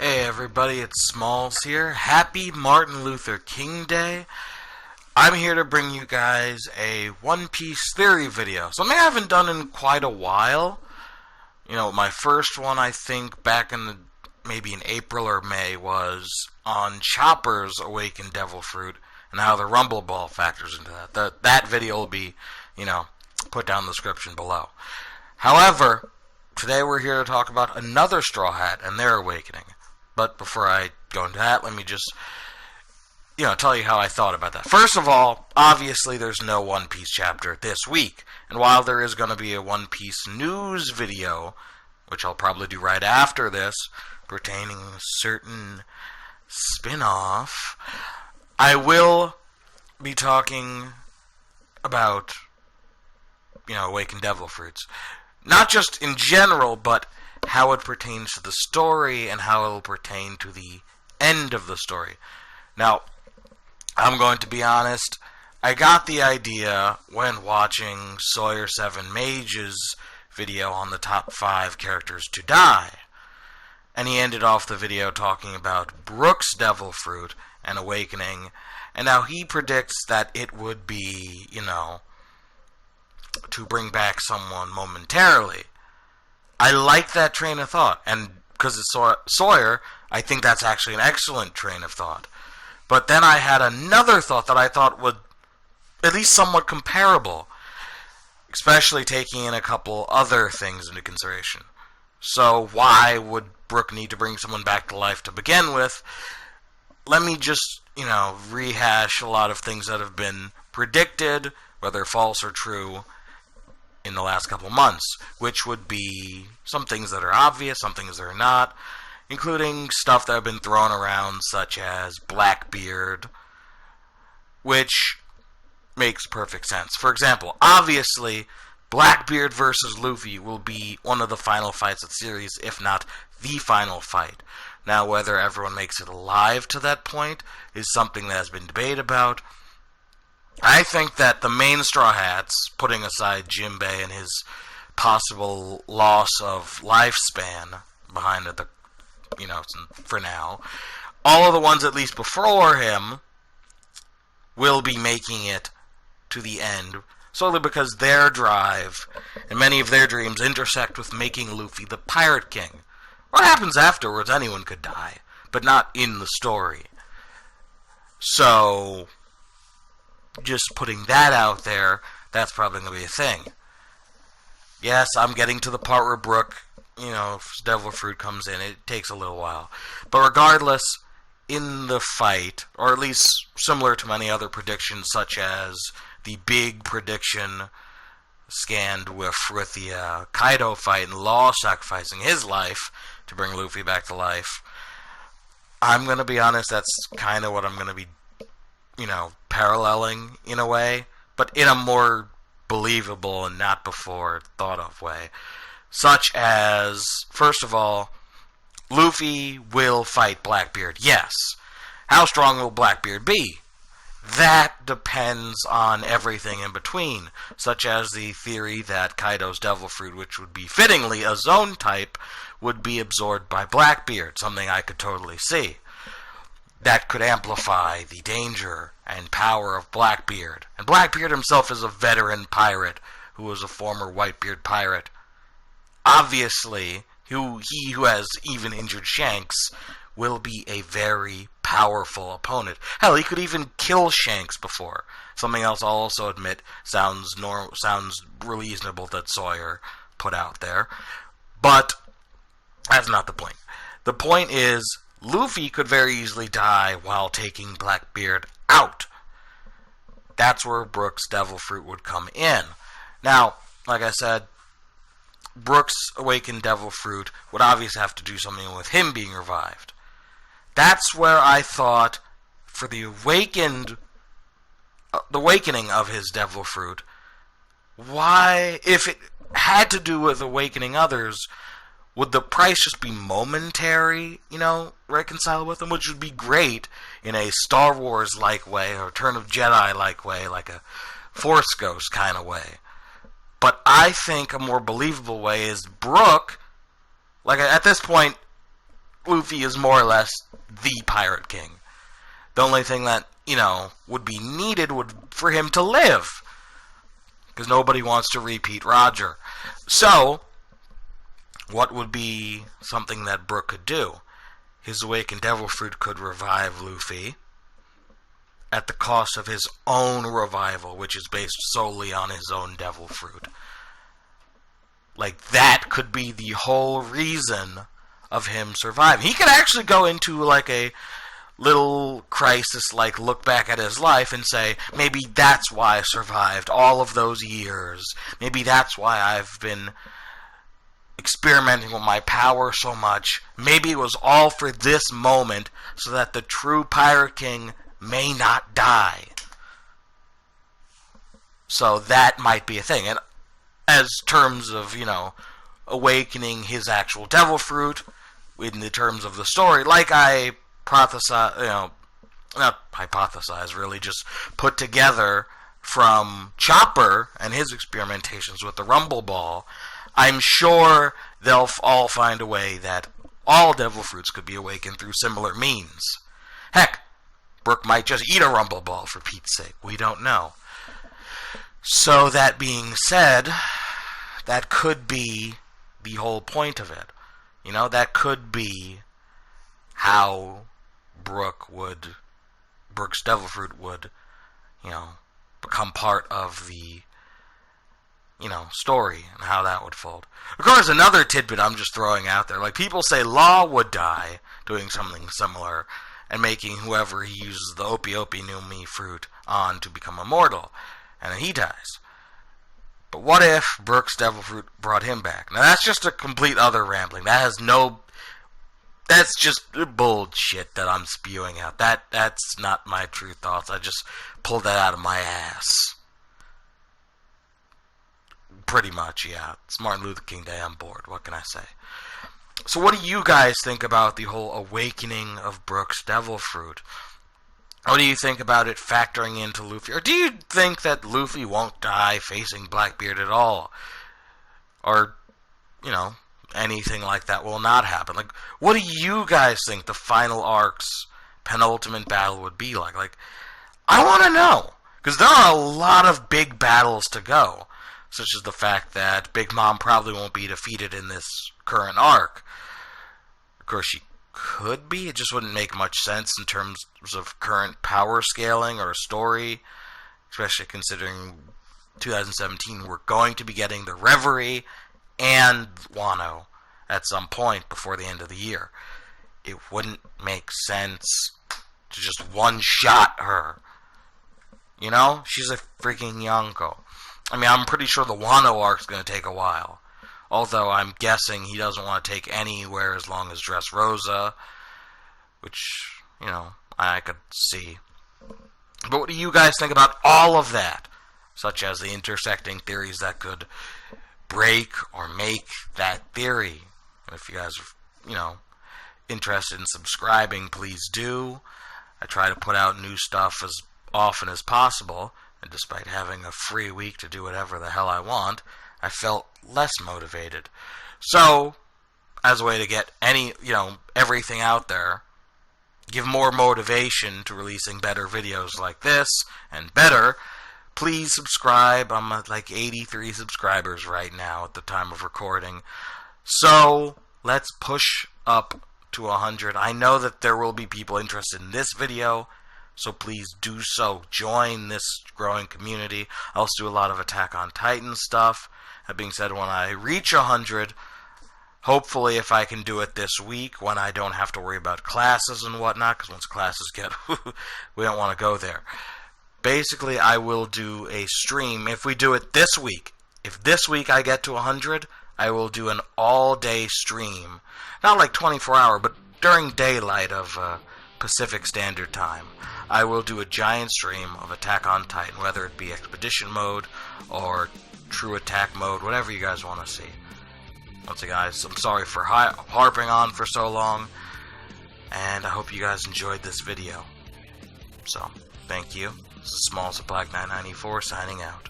Hey everybody, it's Smalls here. Happy Martin Luther King Day. I'm here to bring you guys a One Piece theory video. Something I haven't done in quite a while. My first one, I think, back in maybe in April or May, was on Chopper's Awakened Devil Fruit and how the Rumble Ball factors into that. That video will be, put down in the description below. However, today we're here to talk about another Straw Hat and their awakening. But before I go into that, let me just, tell you how I thought about that. First of all, obviously there's no One Piece chapter this week. And while there is going to be a One Piece news video, which I'll probably do right after this, pertaining to a certain spin-off, I will be talking about, Awakened Devil Fruits. Not just in general, but how it pertains to the story and how it will pertain to the end of the story. Now, I'm going to be honest, I got the idea when watching Sawyer 7 Mage's video on the top 5 characters to die. And he ended off the video talking about Brook's Devil Fruit and Awakening, and how he predicts that it would be, to bring back someone momentarily. I like that train of thought, and because it's Sawyer, I think that's actually an excellent train of thought. But then I had another thought that I thought would at least somewhat comparable, especially taking in a couple other things into consideration. So why would Brook need to bring someone back to life to begin with? Let me just, rehash a lot of things that have been predicted, whether false or true, in the last couple months, which would be some things that are obvious, some things that are not, including stuff that have been thrown around, such as Blackbeard, which makes perfect sense. For example, obviously, Blackbeard versus Luffy will be one of the final fights of the series, if not the final fight. Now, whether everyone makes it alive to that point is something that has been debated about. I think that the main Straw Hats, putting aside Jinbei and his possible loss of lifespan behind it, for now, all of the ones at least before him will be making it to the end, solely because their drive and many of their dreams intersect with making Luffy the Pirate King. What happens afterwards, anyone could die, but not in the story. So, just putting that out there, that's probably going to be a thing. Yes, I'm getting to the part where Brook, Devil Fruit comes in. It takes a little while. But regardless, in the fight, or at least similar to many other predictions, such as the big prediction scanned with the Kaido fight and Law sacrificing his life to bring Luffy back to life, I'm going to be honest, that's kind of what I'm going to be paralleling in a way, but in a more believable and not before thought of way. Such as, first of all, Luffy will fight Blackbeard. Yes. How strong will Blackbeard be? That depends on everything in between, such as the theory that Kaido's Devil Fruit, which would be fittingly a zone type, would be absorbed by Blackbeard, something I could totally see. That could amplify the danger and power of Blackbeard. And Blackbeard himself is a veteran pirate who was a former Whitebeard pirate. Obviously, he who has even injured Shanks will be a very powerful opponent. Hell, he could even kill Shanks before. Something else I'll also admit sounds reasonable that Sawyer put out there. But that's not the point. The point is, Luffy could very easily die while taking Blackbeard out. That's where Brook's Devil Fruit would come in. Now, like I said, Brook's Awakened Devil Fruit would obviously have to do something with him being revived. That's where I thought, for the awakening of his Devil Fruit, why, if it had to do with awakening others, would the price just be momentary, reconcile with them, which would be great in a Star Wars-like way, or Return of Jedi-like way, like a Force Ghost kind of way. But I think a more believable way is Brook, like at this point, Luffy is more or less the Pirate King. The only thing that, would be needed would for him to live. Because nobody wants to repeat Roger. So, what would be something that Brook could do? His awakened devil fruit could revive Luffy at the cost of his own revival, which is based solely on his own devil fruit. Like, that could be the whole reason of him surviving. He could actually go into, like, a little crisis, like, look back at his life and say, maybe that's why I survived all of those years. Maybe that's why I've been experimenting with my power so much. Maybe it was all for this moment, so that the true Pirate King may not die. So that might be a thing. And as terms of, awakening his actual devil fruit, in the terms of the story, like I prophesize, not hypothesize, really, just put together from Chopper and his experimentations with the Rumble Ball, I'm sure they'll all find a way that all devil fruits could be awakened through similar means. Heck, Brook might just eat a Rumble Ball for Pete's sake. We don't know. So that being said, that could be the whole point of it. That could be how Brook's devil fruit would, become part of the, story, and how that would fold. Of course, another tidbit I'm just throwing out there, like, people say Law would die doing something similar, and making whoever he uses the Opie Opie No Mi fruit on to become immortal, and then he dies. But what if Brook's devil fruit brought him back? Now, that's just a complete other rambling. That's just bullshit that I'm spewing out. That's not my true thoughts. I just pulled that out of my ass. Pretty much, yeah. It's Martin Luther King Day. I'm bored. What can I say? So what do you guys think about the whole awakening of Brook's devil fruit? What do you think about it factoring into Luffy? Or do you think that Luffy won't die facing Blackbeard at all? Or, anything like that will not happen? Like, what do you guys think the final arc's penultimate battle would be like? Like, I want to know. Because there are a lot of big battles to go. Such as the fact that Big Mom probably won't be defeated in this current arc. Of course, she could be. It just wouldn't make much sense in terms of current power scaling or story, especially considering 2017 we're going to be getting the Reverie and Wano at some point before the end of the year. It wouldn't make sense to just one-shot her. She's a freaking Yonko. I mean, I'm pretty sure the Wano arc's going to take a while. Although I'm guessing he doesn't want to take anywhere as long as Dressrosa, which, I could see. But what do you guys think about all of that? Such as the intersecting theories that could break or make that theory. And if you guys are, interested in subscribing, please do. I try to put out new stuff as often as possible, and despite having a free week to do whatever the hell I want, I felt less motivated. So, as a way to get everything out there, give more motivation to releasing better videos like this, and better, please subscribe. I'm at like 83 subscribers right now at the time of recording. So, let's push up to 100. I know that there will be people interested in this video, so please do so. Join this growing community. I also do a lot of Attack on Titan stuff. That being said, when I reach 100, hopefully if I can do it this week, when I don't have to worry about classes and whatnot, because once classes get, we don't want to go there. Basically, I will do a stream. If we do it this week, if this week I get to 100, I will do an all-day stream. Not like 24-hour, but during daylight of Pacific Standard Time. I will do a giant stream of Attack on Titan, whether it be Expedition Mode or True Attack Mode, whatever you guys want to see. Once again, guys, I'm sorry for harping on for so long, and I hope you guys enjoyed this video. So, thank you. This is Smalls of Black 994 signing out.